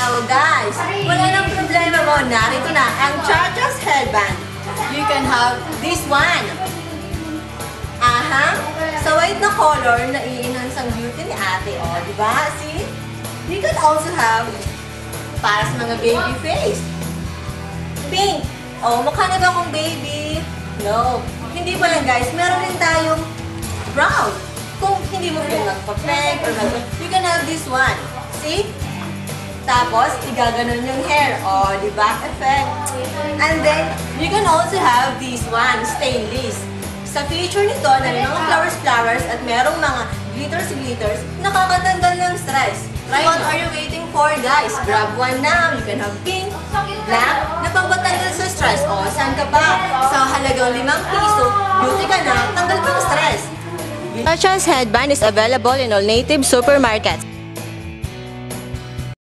Oh guys, wala nang problema mo. Narito na ang Cha-Cha's headband. You can have this one. Aha. Sa white na color, nai-enhance ang beauty ni ate. O, diba? See? You can also have para sa mga baby face. Pink. O, mukha na ba akong baby? No. Hindi pa yan guys. Meron din tayong brown. Kung hindi mo feel nagpa-peg or gano'n, you can have this one. See? Tapos, igaganon yung hair. O, diba? Effect. And then, you can also have this one, stainless. Sa feature nito, na may mga flowers at merong mga glitters, nakakatanggal ng stress. What are you waiting for, guys? Grab one now. You can have pink, black, na pampatanggal sa stress. O, saan ka pa? Sa halagang ₱5, beauty ka na, tanggal pa ang stress. Cha-Cha's headband is available in all native supermarkets.